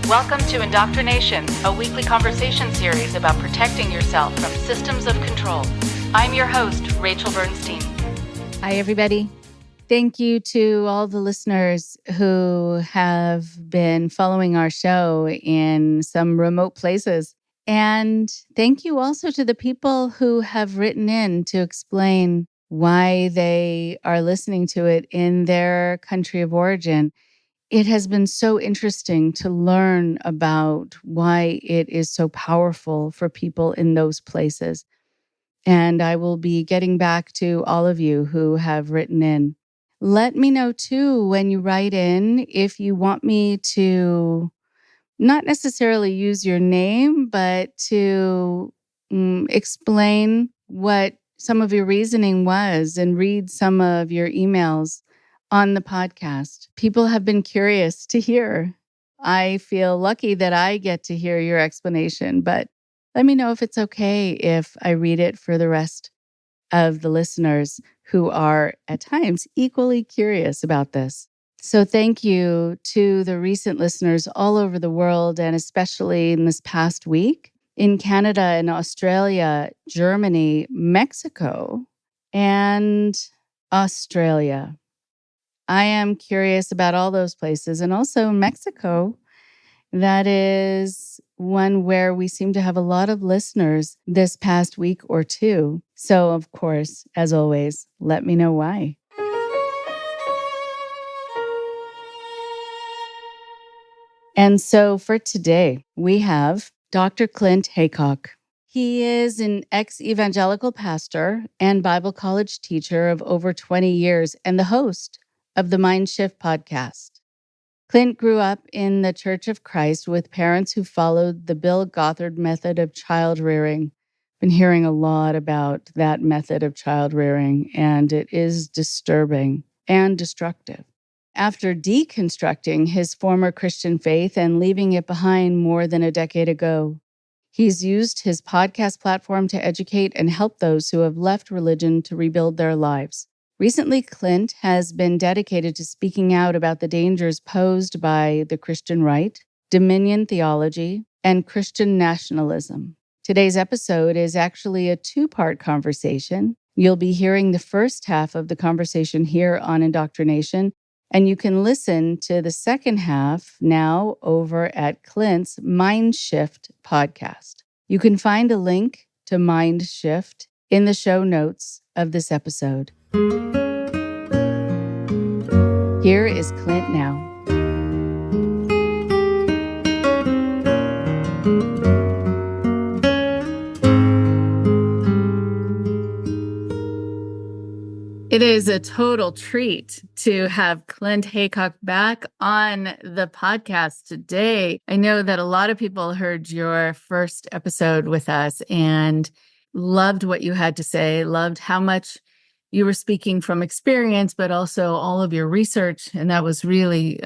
Welcome to IndoctriNation, a weekly conversation series about protecting yourself from systems of control. I'm your host, Rachel Bernstein. Hi, everybody. Thank you to all the listeners who have been following our show in some remote places. And thank you also to the people who have written in to explain why they are listening to it in their country of origin. It has been so interesting to learn about why it is so powerful for people in those places. And I will be getting back to all of you who have written in. Let me know too when you write in if you want me to not necessarily use your name, but to explain what some of your reasoning was and read some of your emails on the podcast. People have been curious to hear. I feel lucky that I get to hear your explanation, but let me know if it's okay if I read it for the rest of the listeners who are at times equally curious about this. So thank you to the recent listeners all over the world, and especially in this past week in Canada and Australia, Germany, Mexico, and Australia. I am curious about all those places, and also Mexico. That is one where we seem to have a lot of listeners this past week or two. So, of course, as always, let me know why. And so for today, we have Dr. Clint Heacock. He is an ex-evangelical pastor and Bible college teacher of over 20 years and the host of the Mindshift podcast. Clint grew up in the Church of Christ with parents who followed the Bill Gothard method of child rearing. Been hearing a lot about that method of child rearing, and it is disturbing and destructive. After deconstructing his former Christian faith and leaving it behind more than a decade ago, he's used his podcast platform to educate and help those who have left religion to rebuild their lives. Recently, Clint has been dedicated to speaking out about the dangers posed by the Christian right, dominion theology, and Christian nationalism. Today's episode is actually a two-part conversation. You'll be hearing the first half of the conversation here on IndoctriNation, and you can listen to the second half now over at Clint's Mindshift podcast. You can find a link to Mindshift in the show notes of this episode. Here is Clint now. It is a total treat to have Clint Heacock back on the podcast today. I know that a lot of people heard your first episode with us and loved what you had to say, loved how much you were speaking from experience, but also all of your research. And that was really,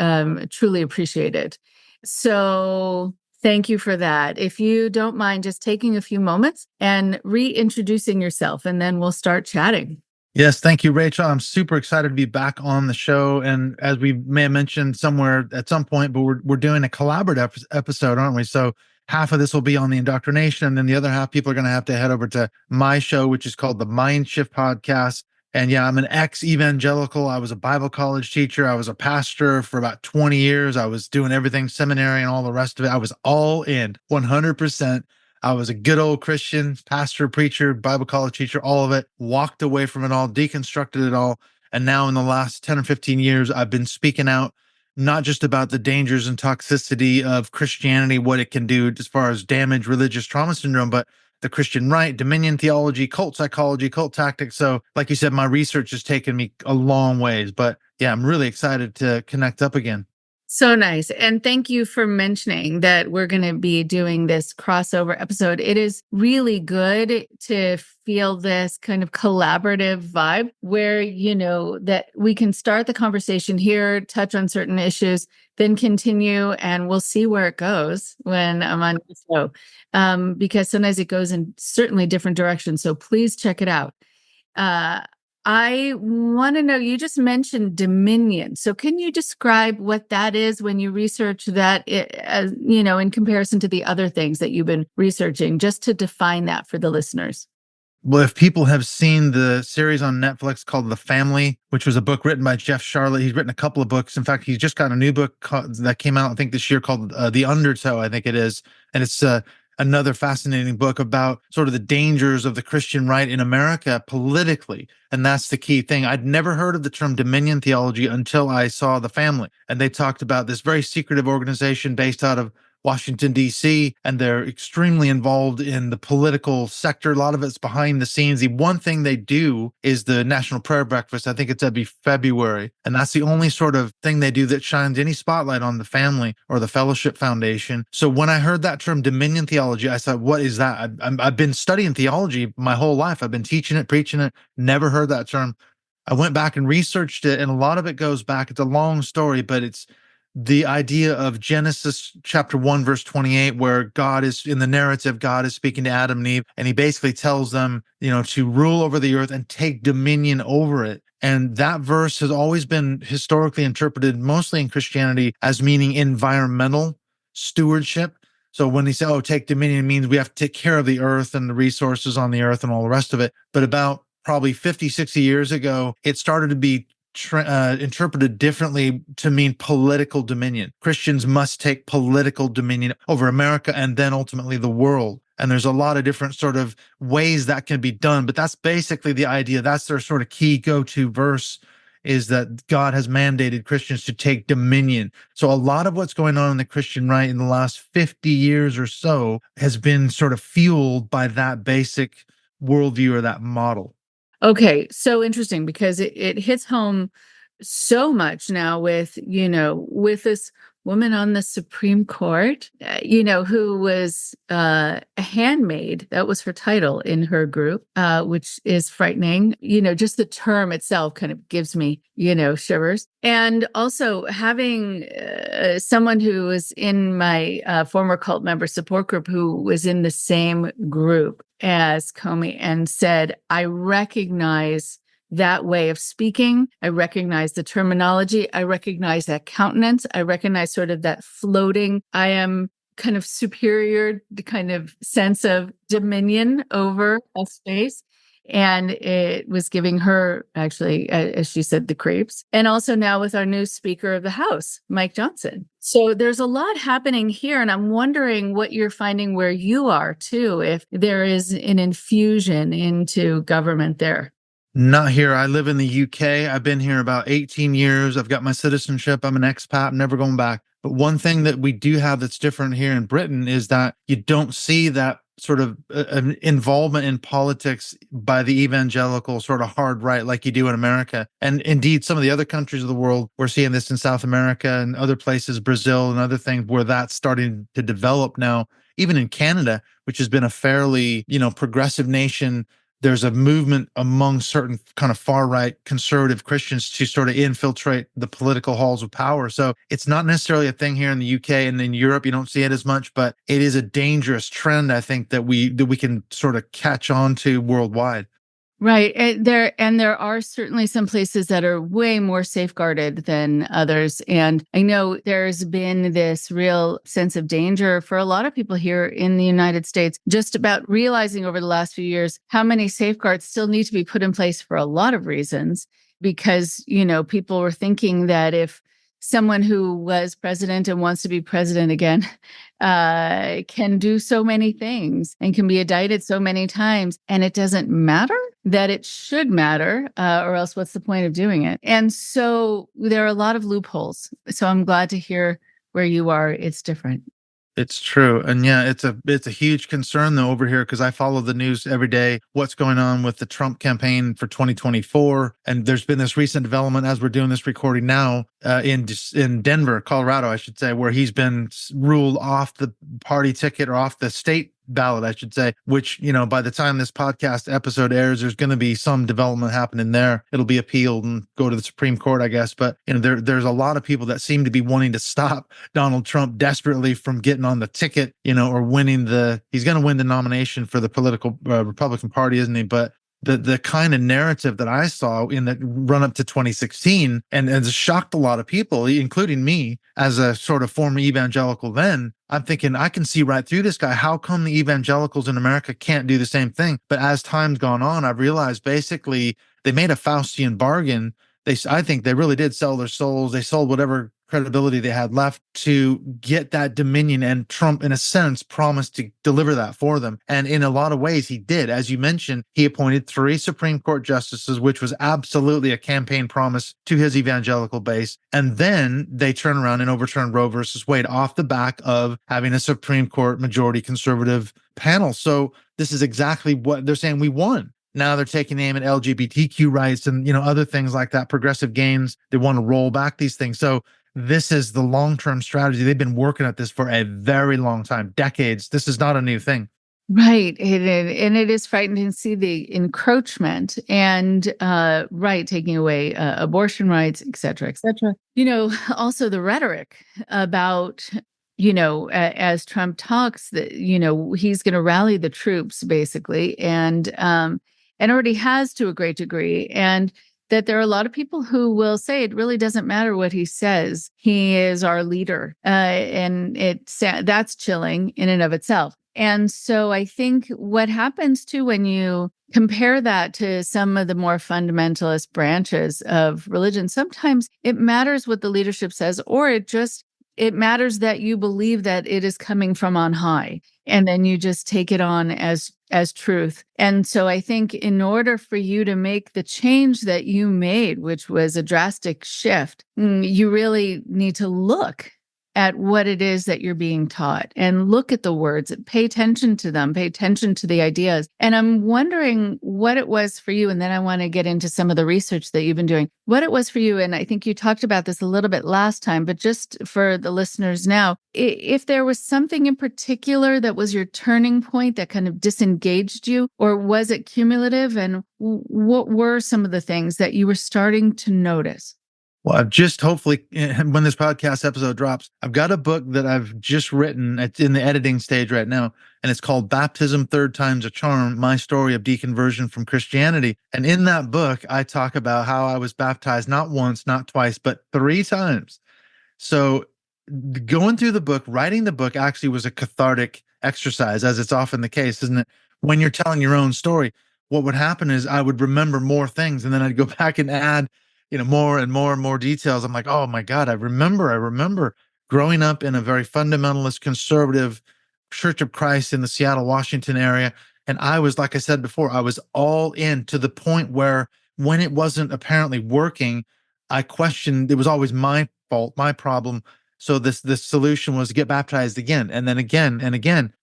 truly appreciated. So thank you for that. If you don't mind just taking a few moments and reintroducing yourself, and then we'll start chatting. Yes, thank you, Rachel. I'm super excited to be back on the show. And as we may have mentioned somewhere at some point, but we're doing a collaborative episode, aren't we? So half of this will be on the indoctrination, and then the other half, people are going to have to head over to my show, which is called the Mindshift podcast. And yeah, I'm an ex-evangelical. I was a Bible college teacher. I was a pastor for about 20 years. I was doing everything, seminary and all the rest of it. I was all in 100%. I was a good old Christian, pastor, preacher, Bible college teacher, all of it, walked away from it all, deconstructed it all. And now in the last 10 or 15 years, I've been speaking out, not just about the dangers and toxicity of Christianity, what it can do as far as damage, religious trauma syndrome, but the Christian right, dominion theology, cult psychology, cult tactics. So like you said, my research has taken me a long ways, but yeah, I'm really excited to connect up again. So nice. And thank you for mentioning that we're going to be doing this crossover episode. It is really good to feel this kind of collaborative vibe where, you know, that we can start the conversation here, touch on certain issues, then continue, and we'll see where it goes when I'm on the show. Because sometimes it goes in certainly different directions. So please check it out. I want to know, you just mentioned dominion. So can you describe what that is when you research that, in comparison to the other things that you've been researching, just to define that for the listeners? Well, if people have seen the series on Netflix called The Family, which was a book written by Jeff Charlotte, he's written a couple of books. In fact, he's just got a new book that came out, I think, this year called The Undertow, I think it is. And it's another fascinating book about sort of the dangers of the Christian right in America politically. And that's the key thing. I'd never heard of the term dominion theology until I saw The Family. And they talked about this very secretive organization based out of Washington, D.C., and they're extremely involved in the political sector. A lot of it's behind the scenes. The one thing they do is the National Prayer Breakfast. I think it's every February. And that's the only sort of thing they do that shines any spotlight on the family or the Fellowship Foundation. So when I heard that term dominion theology, I thought, what is that? I've been studying theology my whole life. I've been teaching it, preaching it, never heard that term. I went back and researched it, and a lot of it goes back. It's a long story, but it's the idea of Genesis chapter 1, verse 28, where God is in the narrative, God is speaking to Adam and Eve, and he basically tells them, to rule over the earth and take dominion over it. And that verse has always been historically interpreted, mostly in Christianity, as meaning environmental stewardship. So when they say, take dominion, it means we have to take care of the earth and the resources on the earth and all the rest of it. But about probably 50, 60 years ago, it started to be interpreted differently to mean political dominion. Christians must take political dominion over America and then ultimately the world. And there's a lot of different sort of ways that can be done, but that's basically the idea. That's their sort of key go-to verse, is that God has mandated Christians to take dominion. So a lot of what's going on in the Christian right in the last 50 years or so has been sort of fueled by that basic worldview or that model. Okay, so interesting, because it hits home so much now with, with this woman on the Supreme Court, who was a handmaid. That was her title in her group, which is frightening. Just the term itself kind of gives me, shivers. And also having someone who was in my former cult member support group who was in the same group as Comey and said, I recognize that way of speaking. I recognize the terminology. I recognize that countenance. I recognize sort of that floating, I am kind of superior, the kind of sense of dominion over a space. And it was giving her, actually, as she said, the creeps. And also now with our new Speaker of the House, Mike Johnson. So there's a lot happening here. And I'm wondering what you're finding where you are, too, if there is an infusion into government there. Not here. I live in the UK. I've been here about 18 years. I've got my citizenship. I'm an expat. I'm never going back. But one thing that we do have that's different here in Britain is that you don't see that sort of involvement in politics by the evangelical sort of hard right like you do in America. And indeed, some of the other countries of the world, we're seeing this in South America and other places, Brazil and other things, where that's starting to develop now. Even in Canada, which has been a fairly, progressive nation, there's a movement among certain kind of far-right conservative Christians to sort of infiltrate the political halls of power. So it's not necessarily a thing here in the UK, and in Europe, you don't see it as much, but it is a dangerous trend, I think, that we can sort of catch on to worldwide. Right. And there are certainly some places that are way more safeguarded than others. And I know there's been this real sense of danger for a lot of people here in the United States, just about realizing over the last few years how many safeguards still need to be put in place for a lot of reasons, because, people were thinking that if someone who was president and wants to be president again can do so many things and can be indicted so many times, and it doesn't matter, that it should matter, or else what's the point of doing it? And so there are a lot of loopholes. So I'm glad to hear where you are. It's different. It's true. And yeah, it's a huge concern though over here, because I follow the news every day, what's going on with the Trump campaign for 2024. And there's been this recent development as we're doing this recording now in Denver, Colorado, I should say, where he's been ruled off the party ticket, or off the state ballot, I should say, which, by the time this podcast episode airs, there's going to be some development happening there. It'll be appealed and go to the Supreme Court, I guess. But, there's a lot of people that seem to be wanting to stop Donald Trump desperately from getting on the ticket, or winning he's going to win the nomination for the political Republican Party, isn't he? But the kind of narrative that I saw in the run up to 2016 and it shocked a lot of people, including me as a sort of former evangelical then. I'm thinking, I can see right through this guy. How come the evangelicals in America can't do the same thing? But as time's gone on, I've realized basically they made a Faustian bargain. I think they really did sell their souls. They sold whatever credibility they had left to get that dominion, and Trump, in a sense, promised to deliver that for them. And in a lot of ways, he did. As you mentioned, he appointed 3 Supreme Court justices, which was absolutely a campaign promise to his evangelical base. And then they turn around and overturn Roe versus Wade off the back of having a Supreme Court majority conservative panel. So this is exactly what they're saying. We won. Now they're taking aim at LGBTQ rights and, other things like that, progressive gains. They want to roll back these things. So this is the long-term strategy. They've been working at this for a very long time, decades. This is not a new thing. Right. And it is frightening to see the encroachment and, taking away abortion rights, et cetera, et cetera. Also the rhetoric about, as Trump talks, that, he's going to rally the troops basically, and already has to a great degree. And that there are a lot of people who will say it really doesn't matter what he says. He is our leader. And that's chilling in and of itself. And so I think what happens too when you compare that to some of the more fundamentalist branches of religion, sometimes it matters what the leadership says, or it matters that you believe that it is coming from on high, and then you just take it on as truth. And so I think in order for you to make the change that you made, which was a drastic shift, you really need to look at what it is that you're being taught and look at the words, pay attention to them, pay attention to the ideas. And I'm wondering what it was for you. And then I want to get into some of the research that you've been doing, what it was for you. And I think you talked about this a little bit last time, but just for the listeners now, if there was something in particular that was your turning point that kind of disengaged you, or was it cumulative? And what were some of the things that you were starting to notice? Well, I've just hopefully, when this podcast episode drops, I've got a book that I've just written. It's in the editing stage right now, and it's called Baptism Third Time's a Charm, My Story of Deconversion from Christianity. And in that book, I talk about how I was baptized not once, not twice, but 3 times. So going through the book, writing the book actually was a cathartic exercise, as it's often the case, isn't it? When you're telling your own story, what would happen is I would remember more things, and then I'd go back and add more and more and more details. I'm like, oh my God, I remember growing up in a very fundamentalist, conservative Church of Christ in the Seattle, Washington area. And I was, like I said before, I was all in, to the point where when it wasn't apparently working, I questioned, it was always my fault, my problem. So this solution was to get baptized again, and then again and again,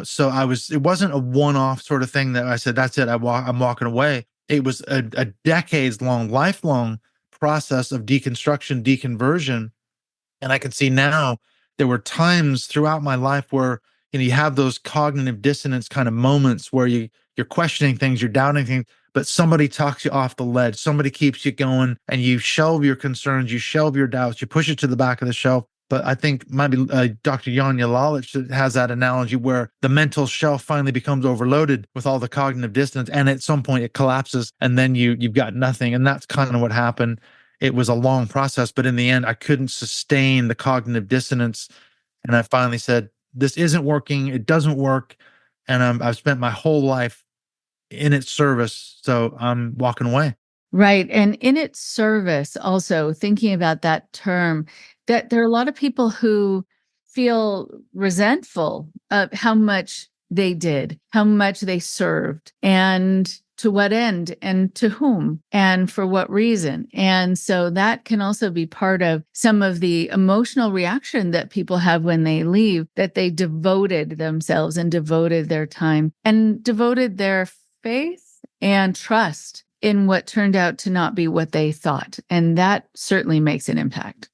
so it wasn't a one-off sort of thing that I said, that's it, I'm walking away. It was a decades long, lifelong process of deconstruction, deconversion. And I can see now there were times throughout my life where, you have those cognitive dissonance kind of moments where you're questioning things, you're doubting things, but somebody talks you off the ledge, somebody keeps you going, and you shelve your concerns, you shelve your doubts, you push it to the back of the shelf. But I think maybe Dr. Janja Lalich has that analogy where the mental shelf finally becomes overloaded with all the cognitive dissonance, and at some point it collapses, and then you've got nothing. And that's kind of what happened. It was a long process, but in the end, I couldn't sustain the cognitive dissonance. And I finally said, this isn't working. It doesn't work. And I've spent my whole life in its service. So I'm walking away. Right. And in its service, also thinking about that term, that there are a lot of people who feel resentful of how much they did, how much they served, and to what end, and to whom, and for what reason. And so that can also be part of some of the emotional reaction that people have when they leave, that they devoted themselves and devoted their time and devoted their faith and trust in what turned out to not be what they thought. And that certainly makes an impact.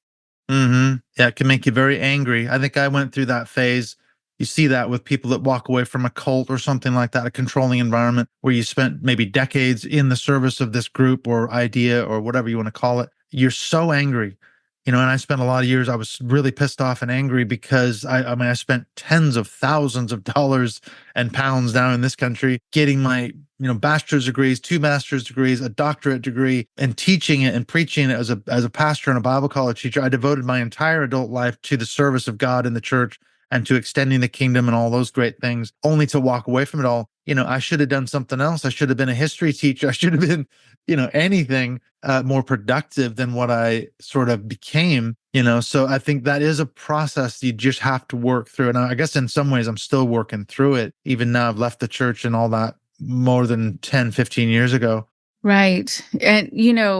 Mm-hmm. Yeah, it can make you very angry. I think I went through that phase. You see that with people that walk away from a cult or something like that, a controlling environment where you spent maybe decades in the service of this group or idea or whatever you want to call it. You're so angry. And I spent a lot of years, I was really pissed off and angry because I spent tens of thousands of dollars and pounds down in this country getting my, bachelor's degrees, 2 master's degrees, a doctorate degree, and teaching it and preaching it as a pastor and a Bible college teacher. I devoted my entire adult life to the service of God in the church and to extending the kingdom and all those great things, only to walk away from it all. I should have done something else. I should have been a history teacher. I should have been, anything more productive than what I sort of became, So I think that is a process you just have to work through. And I guess in some ways I'm still working through it. Even now I've left the church and all that more than 10, 15 years ago. Right. And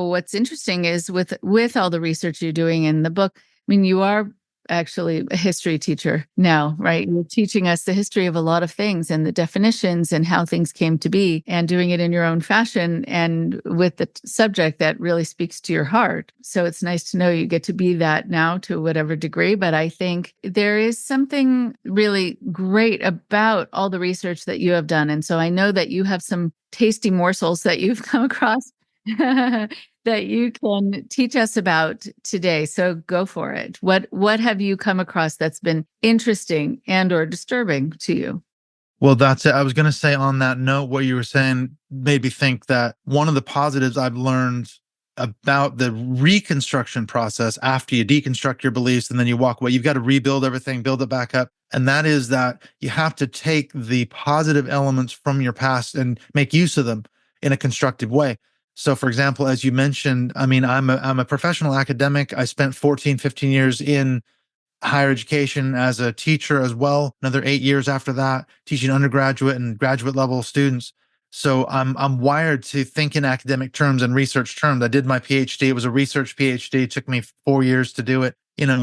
what's interesting is with all the research you're doing in the book, I mean, you are actually a history teacher now, right? You're teaching us the history of a lot of things and the definitions and how things came to be, and doing it in your own fashion and with the subject that really speaks to your heart. So it's nice to know you get to be that now to whatever degree. But I think there is something really great about all the research that you have done. And so I know that you have some tasty morsels that you've come across that you can teach us about today. So go for it. What have you come across that's been interesting and or disturbing to you? Well, that's it. I was going to say on that note, what you were saying made me think that one of the positives I've learned about the reconstruction process after you deconstruct your beliefs and then you walk away, you've got to rebuild everything, build it back up. And that is that you have to take the positive elements from your past and make use of them in a constructive way. So for example, as you mentioned, I mean, I'm a professional academic. I spent 14, 15 years in higher education as a teacher as well. Another 8 years after that, teaching undergraduate and graduate level students. So I'm wired to think in academic terms and research terms. I did my PhD. It was a research PhD. It took me 4 years to do it.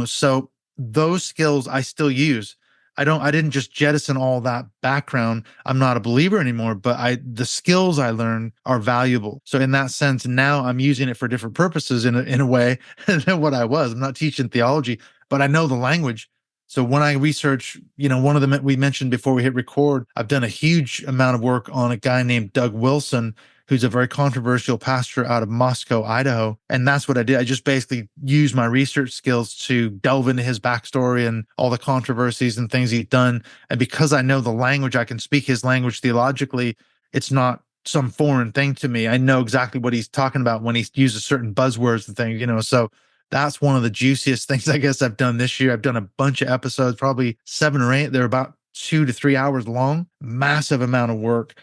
So those skills I still use. I didn't just jettison all that background. I'm not a believer anymore, but the skills I learned are valuable. So in that sense, now I'm using it for different purposes in a way than what I was. I'm not teaching theology, but I know the language. So when I research, one of them we mentioned before we hit record, I've done a huge amount of work on a guy named Doug Wilson, who's a very controversial pastor out of Moscow, Idaho. And that's what I did. I just basically used my research skills to delve into his backstory and all the controversies and things he's done. And because I know the language, I can speak his language theologically. It's not some foreign thing to me. I know exactly what he's talking about when he uses certain buzzwords and things, so that's one of the juiciest things I guess I've done this year. I've done a bunch of episodes, probably 7 or 8. They're about 2 to 3 hours long. Massive amount of work,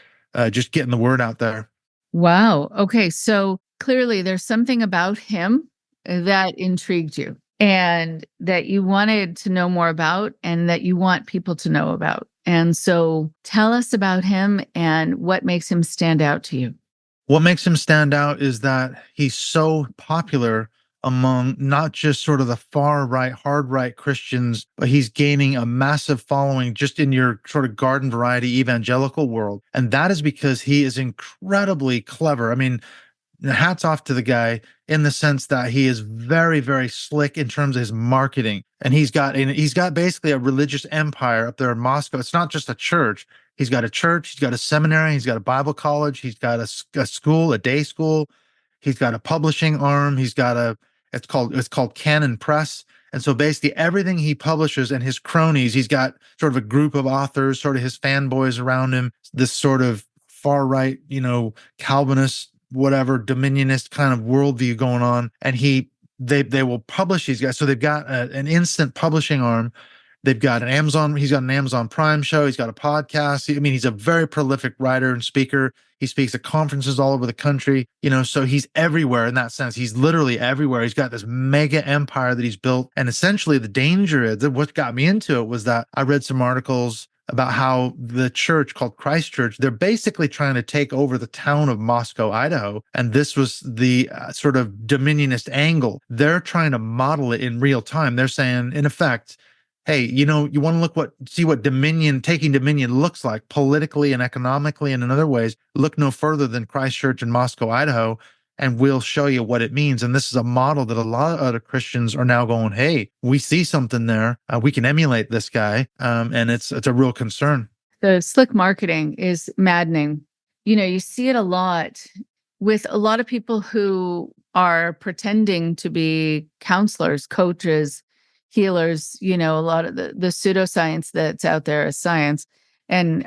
just getting the word out there. Wow. Okay. So clearly there's something about him that intrigued you and that you wanted to know more about and that you want people to know about. And so tell us about him and what makes him stand out to you. What makes him stand out is that he's so popular among not just sort of the far right, hard right Christians, but he's gaining a massive following just in your sort of garden variety evangelical world. And that is because he is incredibly clever. I mean, hats off to the guy in the sense that he is very, very slick in terms of his marketing. And he's got basically a religious empire up there in Moscow. It's not just a church. He's got a church, he's got a seminary, he's got a Bible college, he's got a school, a day school. He's got a publishing arm. He's got it's called Canon Press. And so basically everything he publishes and his cronies, he's got sort of a group of authors, sort of his fanboys around him, this sort of far right, Calvinist, whatever, dominionist kind of worldview going on. And they will publish these guys. So they've got an instant publishing arm. They've got he's got an Amazon Prime show. He's got a podcast. I mean, he's a very prolific writer and speaker. He speaks at conferences all over the country, so he's everywhere in that sense. He's literally everywhere. He's got this mega empire that he's built. And essentially the danger is that what got me into it was that I read some articles about how the church called Christ Church, they're basically trying to take over the town of Moscow, Idaho. And this was the sort of dominionist angle. They're trying to model it in real time. They're saying, in effect, hey, you want to see what taking dominion looks like politically and economically and in other ways. Look no further than Christ Church in Moscow, Idaho, and we'll show you what it means. And this is a model that a lot of other Christians are now going, hey, we see something there. We can emulate this guy. And it's a real concern. The slick marketing is maddening. You see it a lot with a lot of people who are pretending to be counselors, coaches, healers, a lot of the pseudoscience that's out there is science and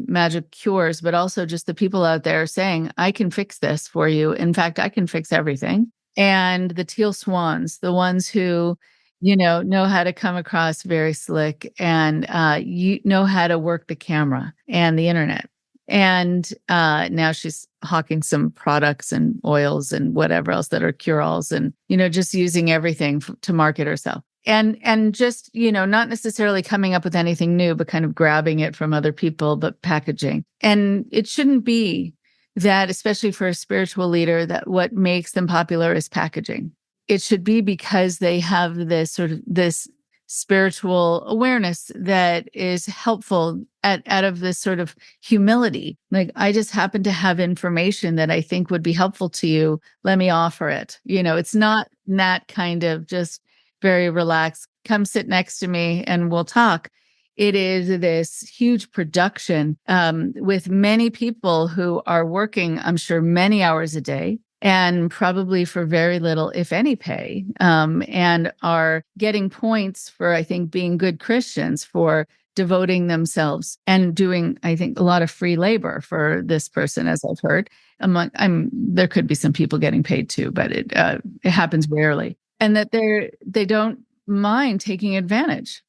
magic cures, but also just the people out there saying, I can fix this for you. In fact, I can fix everything. And the teal swans, the ones who, know how to come across very slick and you know how to work the camera and the internet. And now she's hawking some products and oils and whatever else that are cure-alls and, just using everything to market herself. And just, not necessarily coming up with anything new, but kind of grabbing it from other people, but packaging. And it shouldn't be that, especially for a spiritual leader, that what makes them popular is packaging. It should be because they have this spiritual awareness that is helpful out of this sort of humility. Like, I just happen to have information that I think would be helpful to you. Let me offer it. It's not that kind of just very relaxed, come sit next to me and we'll talk. It is this huge production with many people who are working, I'm sure, many hours a day and probably for very little, if any, pay, and are getting points for, I think, being good Christians, for devoting themselves and doing, I think, a lot of free labor for this person, as I've heard. There could be some people getting paid too, but it happens rarely. And that they don't mind taking advantage.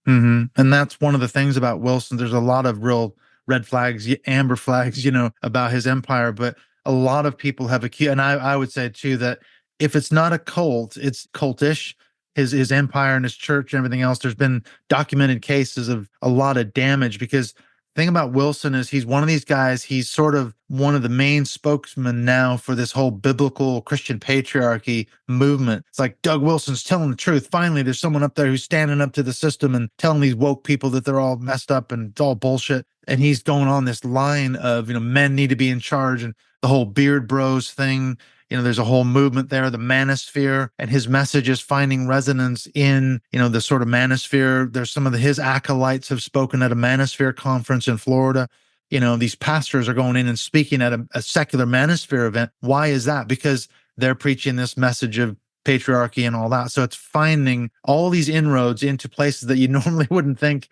Mm-hmm. And that's one of the things about Wilson. There's a lot of real red flags, amber flags, about his empire. But a lot of people have accused, and I would say too, that if it's not a cult, it's cultish. His empire and his church and everything else. There's been documented cases of a lot of damage, because the thing about Wilson is he's one of these guys. He's sort of one of the main spokesmen now for this whole biblical Christian patriarchy movement. It's like Doug Wilson's telling the truth. Finally, there's someone up there who's standing up to the system and telling these woke people that they're all messed up and it's all bullshit. And he's going on this line of, men need to be in charge, and the whole beard bros thing. There's a whole movement there, the manosphere, and his message is finding resonance in, the sort of manosphere. There's some of his acolytes have spoken at a manosphere conference in Florida. These pastors are going in and speaking at a secular manosphere event. Why is that? Because they're preaching this message of patriarchy and all that. So it's finding all these inroads into places that you normally wouldn't think,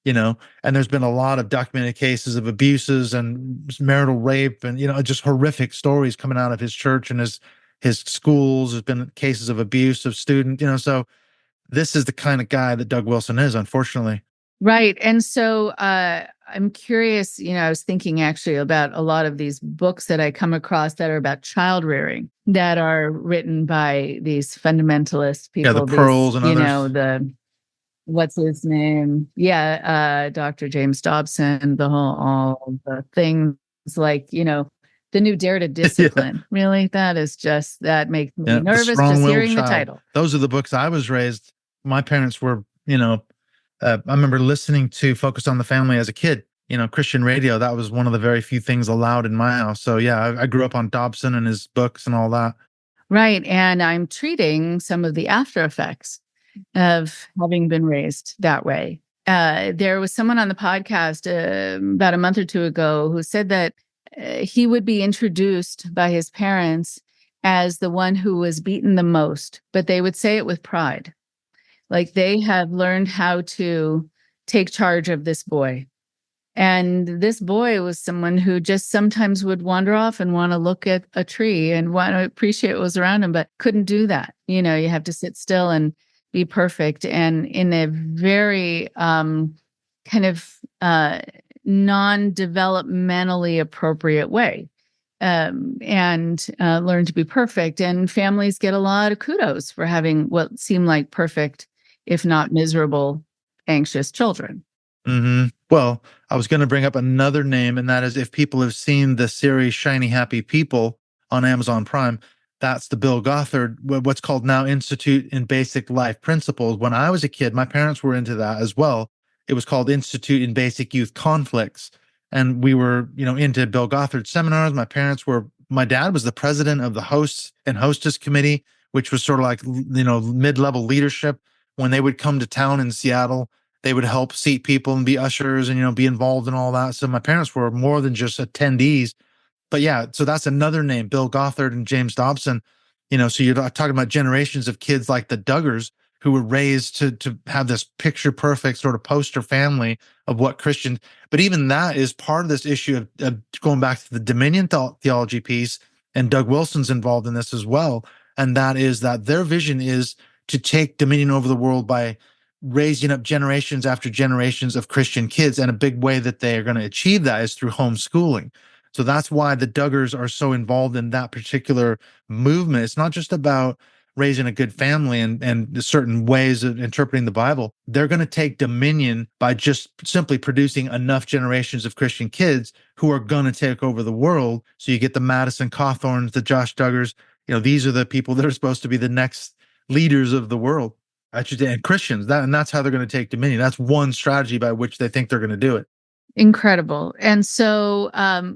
and there's been a lot of documented cases of abuses and marital rape and, just horrific stories coming out of his church and his schools. There's been cases of abuse of students, so this is the kind of guy that Doug Wilson is, unfortunately. Right. And so I'm curious, I was thinking actually about a lot of these books that I come across that are about child rearing, that are written by these fundamentalist people. Yeah, the Pearls and others. What's his name? Yeah, Dr. James Dobson, all the things like, the new Dare to Discipline. Yeah. Really? That makes me nervous just hearing the title. Those are the books I was raised. My parents were, I remember listening to Focus on the Family as a kid, Christian radio. That was one of the very few things allowed in my house. So yeah, I grew up on Dobson and his books and all that. Right. And I'm treating some of the after effects of having been raised that way. There was someone on the podcast about a month or two ago who said that he would be introduced by his parents as the one who was beaten the most, but they would say it with pride. Like, they have learned how to take charge of this boy. And this boy was someone who just sometimes would wander off and want to look at a tree and want to appreciate what was around him, but couldn't do that. You have to sit still and be perfect, and in a very kind of non-developmentally appropriate way, and learn to be perfect. And families get a lot of kudos for having what seem like perfect, if not miserable, anxious children. Mm-hmm. Well, I was going to bring up another name, and that is, if people have seen the series Shiny Happy People on Amazon Prime, that's the Bill Gothard, what's called now Institute in Basic Life Principles. When I was a kid, my parents were into that as well. It was called Institute in Basic Youth Conflicts. And we were, into Bill Gothard seminars. My dad was the president of the hosts and hostess committee, which was sort of like, mid-level leadership. When they would come to town in Seattle, they would help seat people and be ushers and, be involved in all that. So my parents were more than just attendees. But yeah, so that's another name, Bill Gothard and James Dobson. So you're talking about generations of kids like the Duggars who were raised to have this picture perfect sort of poster family of what Christian, but even that is part of this issue of going back to the dominion theology piece, and Doug Wilson's involved in this as well. And that is that their vision is to take dominion over the world by raising up generations after generations of Christian kids. And a big way that they are going to achieve that is through homeschooling. So that's why the Duggars are so involved in that particular movement. It's not just about raising a good family and certain ways of interpreting the Bible. They're going to take dominion by just simply producing enough generations of Christian kids who are going to take over the world. So you get the Madison Cawthorns, the Josh Duggars. These are the people that are supposed to be the next leaders of the world. And Christians, and that's how they're going to take dominion. That's one strategy by which they think they're going to do it. Incredible. And so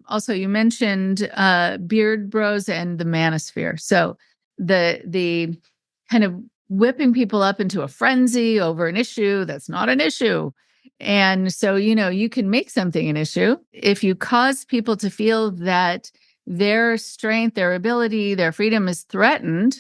also you mentioned Beard Bros and the Manosphere. So the kind of whipping people up into a frenzy over an issue that's not an issue. And so, you can make something an issue if you cause people to feel that their strength, their ability, their freedom is threatened.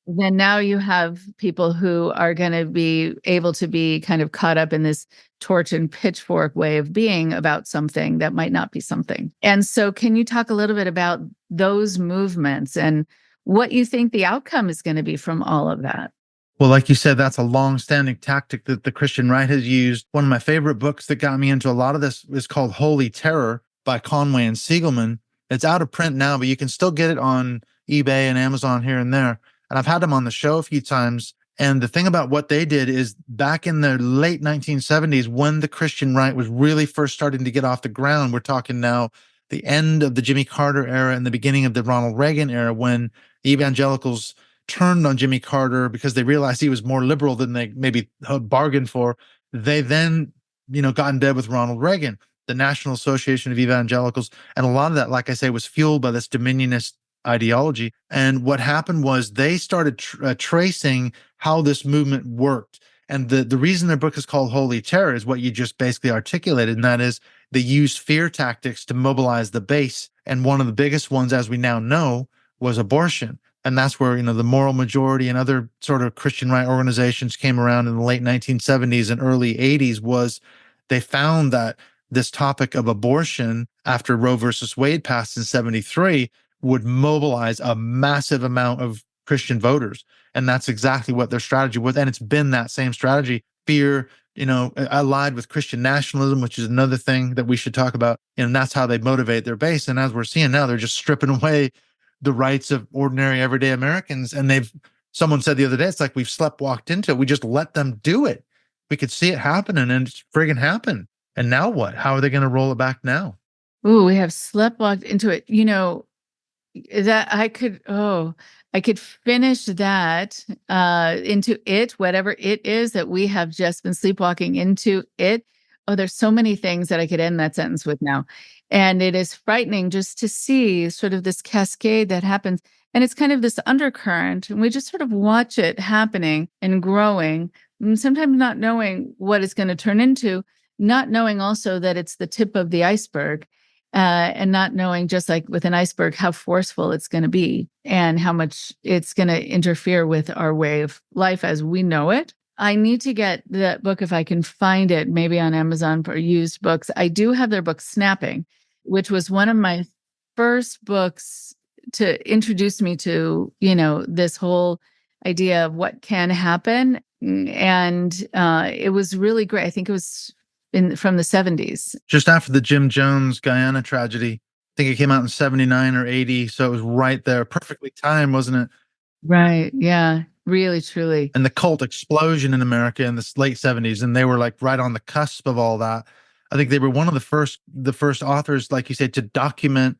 Then now you have people who are going to be able to be kind of caught up in this torch and pitchfork way of being about something that might not be something. And so can you talk a little bit about those movements and what you think the outcome is going to be from all of that? Well, like you said, that's a long-standing tactic that the Christian right has used. One of my favorite books that got me into a lot of this is called Holy Terror by Conway and Siegelman. It's out of print now, but you can still get it on eBay and Amazon here and there. And I've had them on the show a few times. And the thing about what they did is back in the late 1970s, when the Christian right was really first starting to get off the ground, we're talking now the end of the Jimmy Carter era and the beginning of the Ronald Reagan era, when evangelicals turned on Jimmy Carter because they realized he was more liberal than they maybe bargained for. They then, got in bed with Ronald Reagan, the National Association of Evangelicals. And a lot of that, like I say, was fueled by this dominionist ideology. And what happened was they started tracing how this movement worked. And the reason their book is called Holy Terror is what you just basically articulated, and that is they used fear tactics to mobilize the base. And one of the biggest ones, as we now know, was abortion. And that's where, the Moral Majority and other sort of Christian right organizations came around in the late 1970s and early 80s. Was they found that this topic of abortion after Roe versus Wade passed in 73 would mobilize a massive amount of Christian voters. And that's exactly what their strategy was. And it's been that same strategy. Fear, allied with Christian nationalism, which is another thing that we should talk about. And that's how they motivate their base. And as we're seeing now, they're just stripping away the rights of ordinary, everyday Americans. And someone said the other day, it's like we've walked into it. We just let them do it. We could see it happening, and it's friggin' happened. And now what? How are they going to roll it back now? Ooh, we have walked into it. That I could finish that into it, whatever it is that we have just been sleepwalking into it. Oh, there's so many things that I could end that sentence with now. And it is frightening just to see sort of this cascade that happens. And it's kind of this undercurrent, and we just sort of watch it happening and growing, and sometimes not knowing what it's going to turn into, not knowing also that it's the tip of the iceberg. And not knowing, just like with an iceberg, how forceful it's going to be and how much it's going to interfere with our way of life as we know it. I need to get that book if I can find it, maybe on Amazon for used books. I do have their book, Snapping, which was one of my first books to introduce me to, this whole idea of what can happen. And it was really great. I think it was from the 70s. Just after the Jim Jones Guyana tragedy. I think it came out in 79 or 80. So it was right there. Perfectly timed, wasn't it? Right. Yeah. Really, truly. And the cult explosion in America in the late 70s. And they were like right on the cusp of all that. I think they were one of the first authors, like you said, to document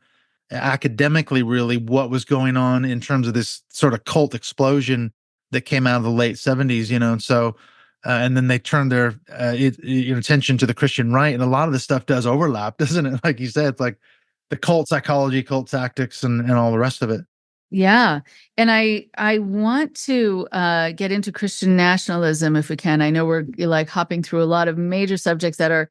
academically really what was going on in terms of this sort of cult explosion that came out of the late 70s, and so and then they turned their attention to the Christian right. And a lot of this stuff does overlap, doesn't it? Like you said, it's like the cult psychology, cult tactics, and all the rest of it. Yeah. And I want to get into Christian nationalism if we can. I know we're like hopping through a lot of major subjects that are,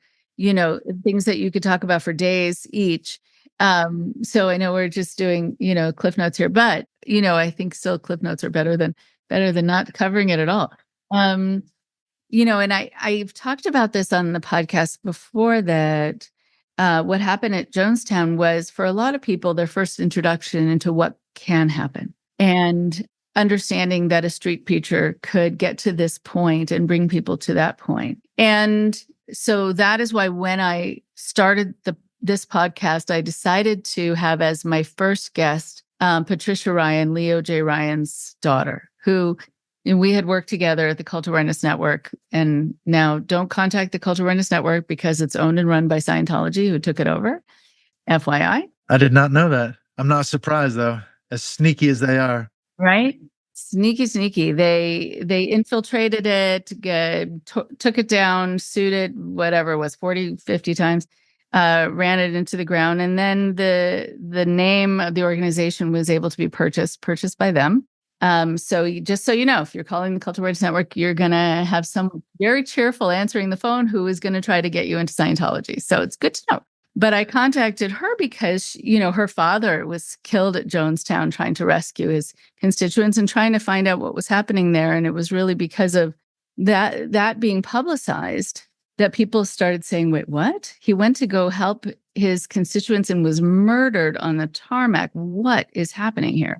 things that you could talk about for days each. So I know we're just doing, Cliff Notes here, but, I think still Cliff Notes are better than not covering it at all. And I've talked about this on the podcast before that what happened at Jonestown was for a lot of people, their first introduction into what can happen and understanding that a street preacher could get to this point and bring people to that point. And so that is why when I started this podcast, I decided to have as my first guest Patricia Ryan, Leo J. Ryan's daughter, who we had worked together at the Cult Awareness Network. And now don't contact the Cult Awareness Network because it's owned and run by Scientology, who took it over. FYI. I did not know that. I'm not surprised, though, as sneaky as they are. Right? Sneaky. They infiltrated it, took it down, sued it, whatever it was, 40, 50 times, ran it into the ground. And then the name of the organization was able to be purchased by them. So just so you know, if you're calling the Cult Awareness Network, you're going to have some very cheerful answering the phone who is going to try to get you into Scientology. So it's good to know. But I contacted her because, her father was killed at Jonestown trying to rescue his constituents and trying to find out what was happening there. And it was really because of that being publicized that people started saying, wait, what? He went to go help his constituents and was murdered on the tarmac. What is happening here?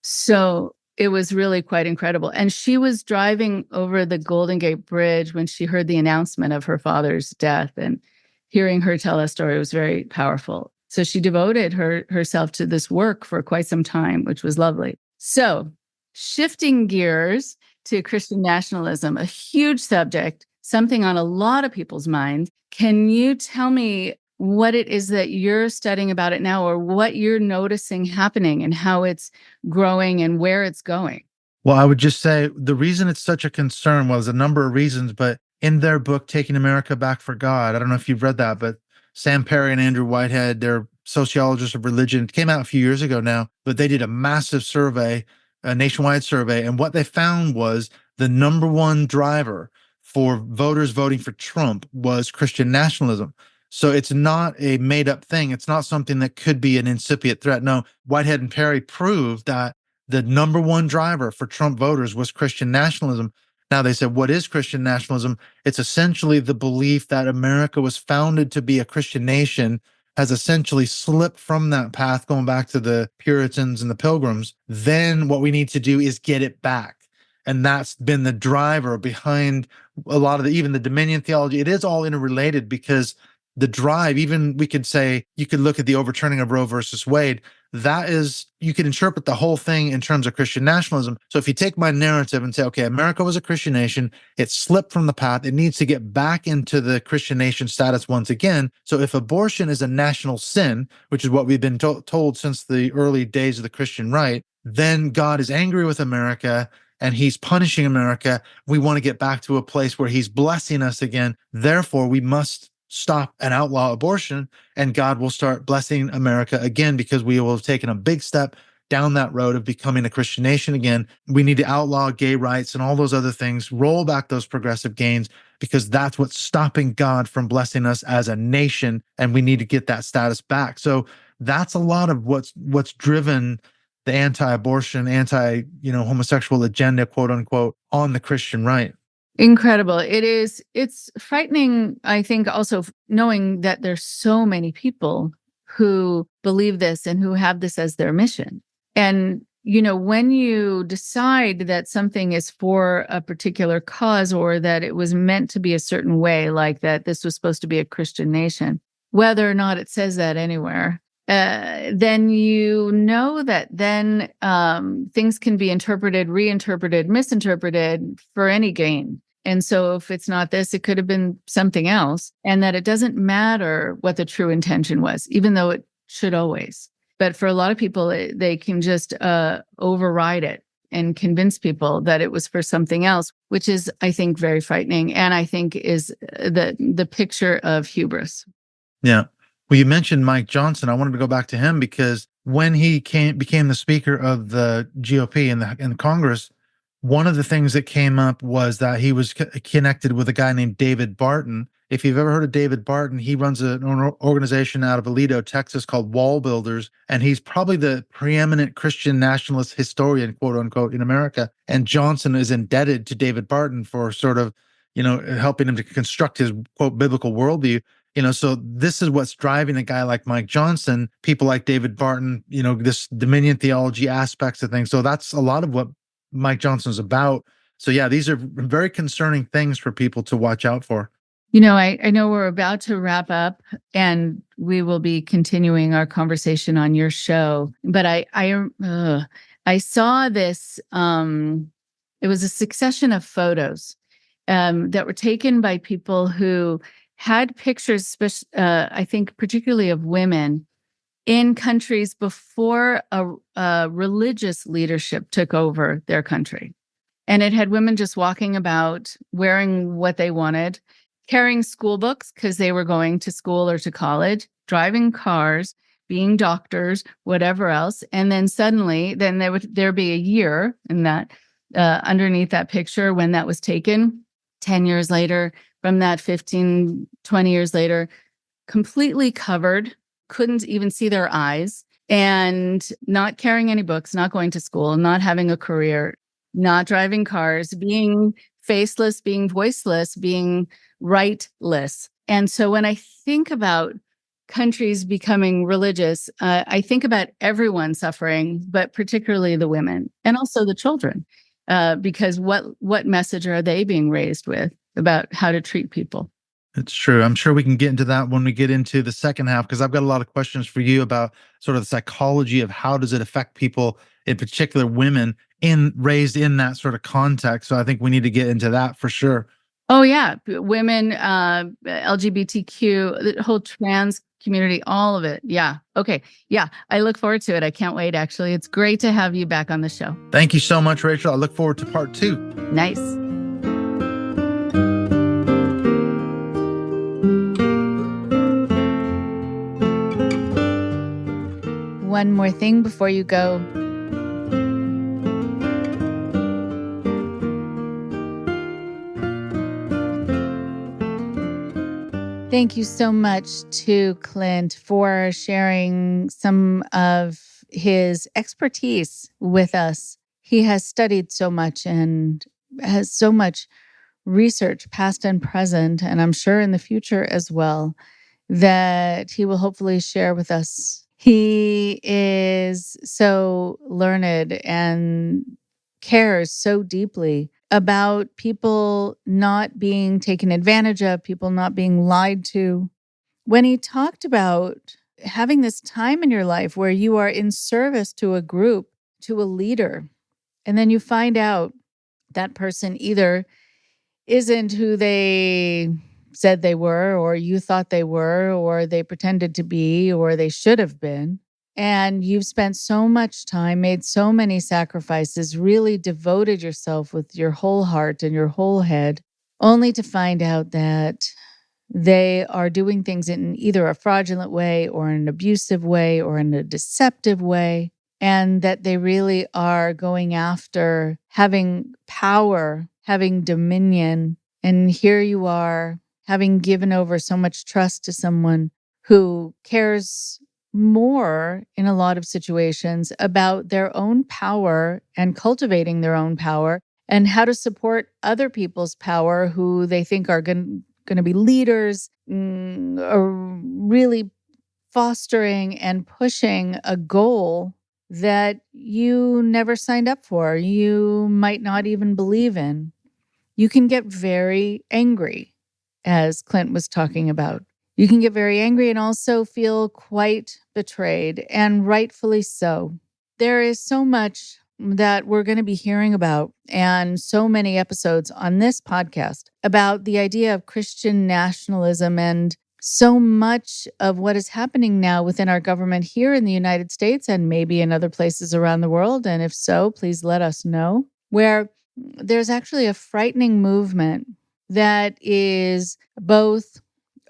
So it was really quite incredible. And she was driving over the Golden Gate Bridge when she heard the announcement of her father's death, and hearing her tell that story was very powerful. So she devoted herself to this work for quite some time, which was lovely. So shifting gears to Christian nationalism, a huge subject, something on a lot of people's minds. Can you tell me what it is that you're studying about it now, or what you're noticing happening and how it's growing and where it's going? Well, I would just say the reason it's such a concern, well, there's a number of reasons, but in their book, Taking America Back for God, I don't know if you've read that, but Sam Perry and Andrew Whitehead, they're sociologists of religion. It came out a few years ago now, but they did a massive survey, a nationwide survey. And what they found was the number one driver for voters voting for Trump was Christian nationalism. So it's not a made up thing. It's not something that could be an incipient threat. No, Whitehead and Perry proved that the number one driver for Trump voters was Christian nationalism. Now, they said, what is Christian nationalism? It's essentially the belief that America was founded to be a Christian nation, has essentially slipped from that path, going back to the Puritans and the Pilgrims. Then what we need to do is get it back. And that's been the driver behind a lot of even the Dominion theology. It is all interrelated because the drive, even we could say, you could look at the overturning of Roe versus Wade. That is, you could interpret the whole thing in terms of Christian nationalism. So if you take my narrative and say, okay, America was a Christian nation, it slipped from the path, it needs to get back into the Christian nation status once again. So if abortion is a national sin, which is what we've been told since the early days of the Christian right, then God is angry with America and he's punishing America. We want to get back to a place where he's blessing us again. Therefore, we must stop and outlaw abortion, and God will start blessing America again because we will have taken a big step down that road of becoming a Christian nation again. We need to outlaw gay rights and all those other things, roll back those progressive gains, because that's what's stopping God from blessing us as a nation, and we need to get that status back. So that's a lot of what's driven the anti-abortion, homosexual agenda, quote unquote, on the Christian right. Incredible. It's frightening, I think, also knowing that there's so many people who believe this and who have this as their mission. And, when you decide that something is for a particular cause, or that it was meant to be a certain way, like that this was supposed to be a Christian nation, whether or not it says that anywhere, then that then things can be interpreted, reinterpreted, misinterpreted for any gain. And so if it's not this, it could have been something else, and that it doesn't matter what the true intention was, even though it should always. But for a lot of people, they can just override it and convince people that it was for something else, which is, I think, very frightening. And I think is the picture of hubris. Yeah. Well, you mentioned Mike Johnson. I wanted to go back to him because when he became the Speaker of the GOP in the Congress, one of the things that came up was that he was connected with a guy named David Barton. If you've ever heard of David Barton, he runs an organization out of Aledo, Texas called Wall Builders, and he's probably the preeminent Christian nationalist historian, quote unquote, in America. And Johnson is indebted to David Barton for sort of, helping him to construct his, quote, biblical worldview. So this is what's driving a guy like Mike Johnson, people like David Barton, this dominion theology aspects of things. So that's a lot of what Mike Johnson's about. So yeah, these are very concerning things for people to watch out for. I know we're about to wrap up and we will be continuing our conversation on your show, but I saw this, it was a succession of photos that were taken by people who had pictures, I think particularly of women in countries before a religious leadership took over their country. And it had women just walking about, wearing what they wanted, carrying school books because they were going to school or to college, driving cars, being doctors, whatever else. And then suddenly, there'd be a year in that underneath that picture when that was taken, 10 years later, from that 15, 20 years later, completely covered, couldn't even see their eyes, and not carrying any books, not going to school, not having a career, not driving cars, being faceless, being voiceless, being rightless. And so when I think about countries becoming religious, I think about everyone suffering, but particularly the women and also the children, because what message are they being raised with about how to treat people? It's true. I'm sure we can get into that when we get into the second half, because I've got a lot of questions for you about sort of the psychology of how does it affect people, in particular women, raised in that sort of context. So I think we need to get into that for sure. Oh yeah, women, LGBTQ, the whole trans community, all of it. Yeah. Okay. Yeah. I look forward to it. I can't wait, actually. It's great to have you back on the show. Thank you so much, Rachel. I look forward to part 2. Nice. One more thing before you go. Thank you so much to Clint for sharing some of his expertise with us. He has studied so much and has so much research, past and present, and I'm sure in the future as well, that he will hopefully share with us. He is so learned and cares so deeply about people not being taken advantage of, people not being lied to. When he talked about having this time in your life where you are in service to a group, to a leader, and then you find out that person either isn't who they said they were, or you thought they were, or they pretended to be, or they should have been. And you've spent so much time, made so many sacrifices, really devoted yourself with your whole heart and your whole head, only to find out that they are doing things in either a fraudulent way or an abusive way or in a deceptive way, and that they really are going after having power, having dominion. And here you are, having given over so much trust to someone who cares more in a lot of situations about their own power and cultivating their own power and how to support other people's power who they think are going to be leaders, or really fostering and pushing a goal that you never signed up for, you might not even believe in. You can get very angry, as Clint was talking about. You can get very angry and also feel quite betrayed, and rightfully so. There is so much that we're going to be hearing about, and so many episodes on this podcast about the idea of Christian nationalism, and so much of what is happening now within our government here in the United States and maybe in other places around the world. And if so, please let us know, where there's actually a frightening movement that is both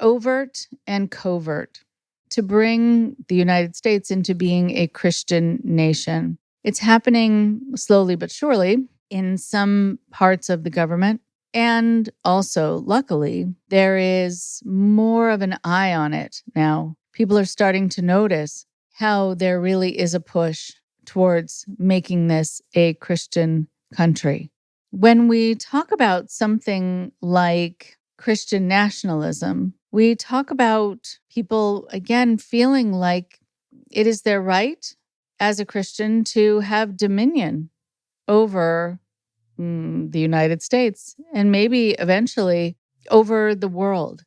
overt and covert to bring the United States into being a Christian nation. It's happening slowly but surely. in some parts of the government. And also, luckily, there is more of an eye on it now. People are starting to notice how there really is a push towards making this a Christian country. When we talk about something like Christian nationalism, we talk about people, again, feeling like it is their right as a Christian to have dominion over the United States and maybe eventually over the world.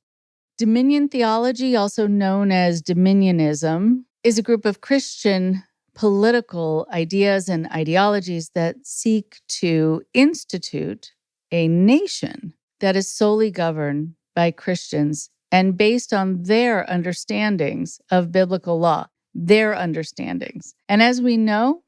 Dominion theology, also known as dominionism, is a group of Christian political ideas and ideologies that seek to institute a nation that is solely governed by Christians and based on their understandings of biblical law, their understandings. And as we know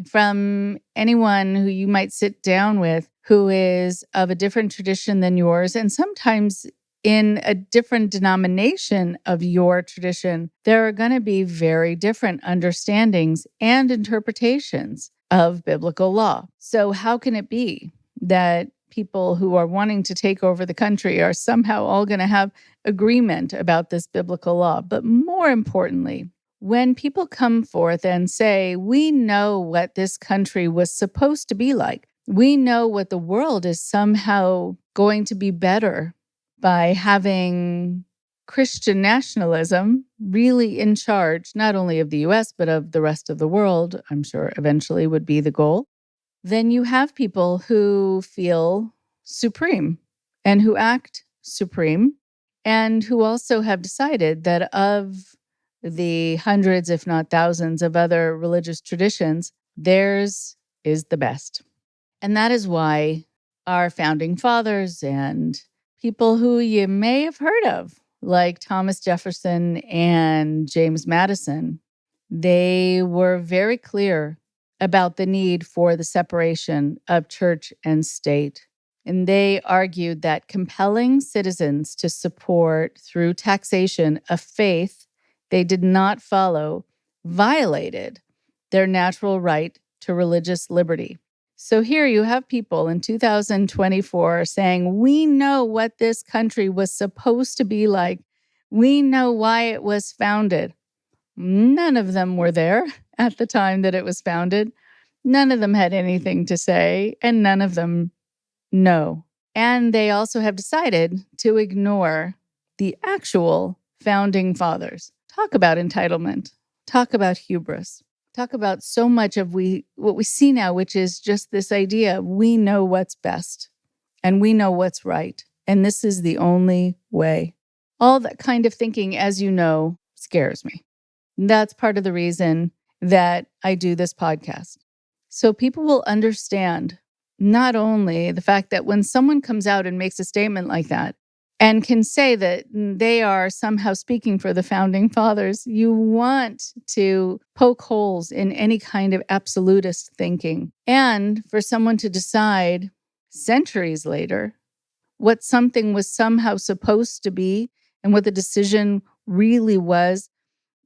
from anyone who you might sit down with who is of a different tradition than yours, and sometimes in a different denomination of your tradition, there are going to be very different understandings and interpretations of biblical law. So how can it be that people who are wanting to take over the country are somehow all going to have agreement about this biblical law? But more importantly, when people come forth and say, we know what this country was supposed to be like, we know what the world is somehow going to be better by having Christian nationalism really in charge, not only of the US, but of the rest of the world, I'm sure eventually would be the goal, then you have people who feel supreme and who act supreme and who also have decided that of the hundreds, if not thousands, of other religious traditions, theirs is the best. And that is why our founding fathers and people who you may have heard of, like Thomas Jefferson and James Madison, they were very clear about the need for the separation of church and state. And they argued that compelling citizens to support through taxation a faith they did not follow violated their natural right to religious liberty. So here you have people in 2024 saying, we know what this country was supposed to be like. We know why it was founded. None of them were there at the time that it was founded. None of them had anything to say, and none of them know. And they also have decided to ignore the actual founding fathers. Talk about entitlement. Talk about hubris. Talk about so much of what we see now, which is just this idea of we know what's best and we know what's right. And this is the only way. All that kind of thinking, as you know, scares me. That's part of the reason that I do this podcast. So people will understand not only the fact that when someone comes out and makes a statement like that and can say that they are somehow speaking for the founding fathers, you want to poke holes in any kind of absolutist thinking. And for someone to decide centuries later what something was somehow supposed to be and what the decision really was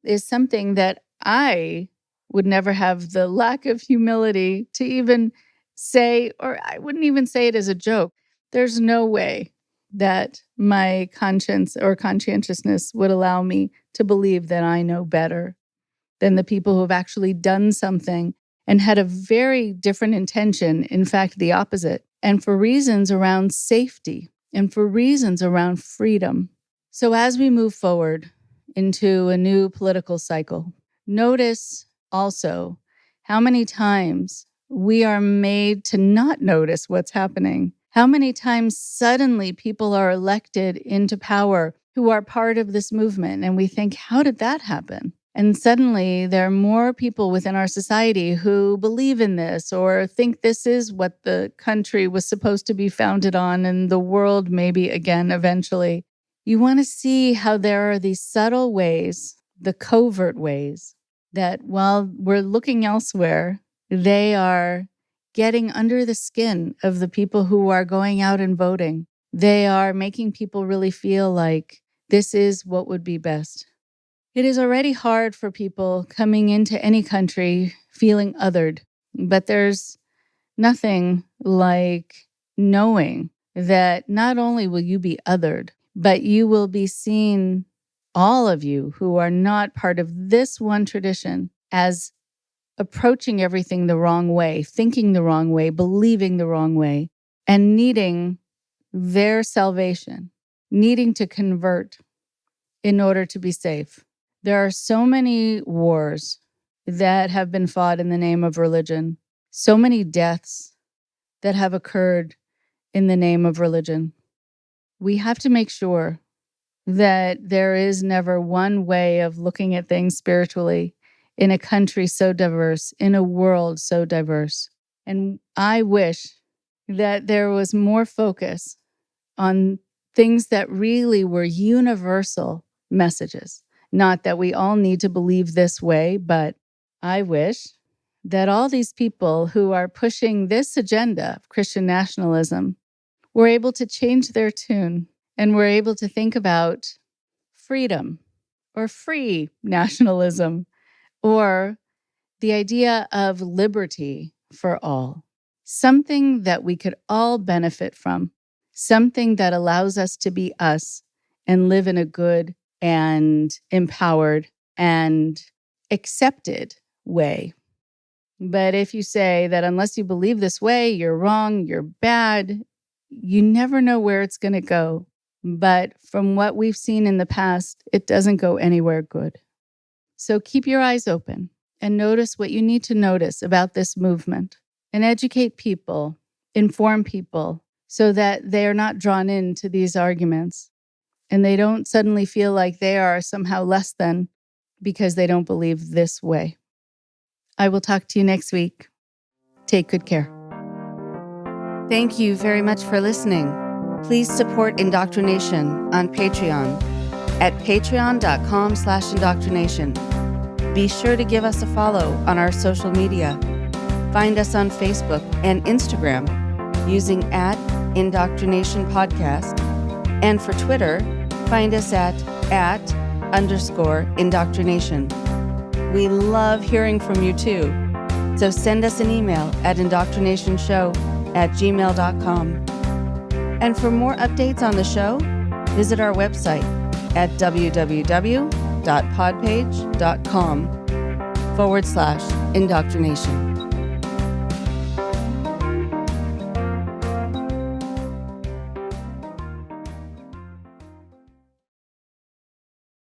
is something that I would never have the lack of humility to even say, or I wouldn't even say it as a joke. There's no way that my conscience or conscientiousness would allow me to believe that I know better than the people who have actually done something and had a very different intention, in fact, the opposite, and for reasons around safety and for reasons around freedom. So as we move forward into a new political cycle, notice also how many times we are made to not notice what's happening. How many times suddenly people are elected into power who are part of this movement, and we think, how did that happen? And suddenly there are more people within our society who believe in this or think this is what the country was supposed to be founded on and the world maybe again eventually. You want to see how there are these subtle ways, the covert ways, that while we're looking elsewhere, they are getting under the skin of the people who are going out and voting. They are making people really feel like this is what would be best. It is already hard for people coming into any country feeling othered, but there's Nothing like knowing that not only will you be othered, but you will be seen, all of you who are not part of this one tradition, as approaching everything the wrong way, thinking the wrong way, believing the wrong way, and needing their salvation, needing to convert in order to be safe. There are so many wars that have been fought in the name of religion, so many deaths that have occurred in the name of religion. We have to make sure that there is never one way of looking at things spiritually in a country so diverse, in a world so diverse. And I wish that there was more focus on things that really were universal messages. Not that we all need to believe this way, but I wish that all these people who are pushing this agenda of Christian nationalism were able to change their tune and were able to think about freedom or free nationalism or the idea of liberty for all. Something that we could all benefit from, something that allows us to be us and live in a good and empowered and accepted way. But if you say that unless you believe this way, you're wrong, you're bad, you never know where it's going to go. But from what we've seen in the past, it doesn't go anywhere good. So keep your eyes open and notice what you need to notice about this movement and educate people, inform people so that they are not drawn into these arguments and they don't suddenly feel like they are somehow less than because they don't believe this way. I will talk to you next week. Take good care. Thank you very much for listening. Please support IndoctriNation on Patreon at patreon.com/indoctrination. Be sure to give us a follow on our social media. Find us on Facebook and Instagram using @IndoctriNation Podcast. And for Twitter, find us at @_indoctrination. We love hearing from you too. So send us an email at indoctrinationshow@gmail.com. And for more updates on the show, visit our website at www.podpage.com/indoctrination.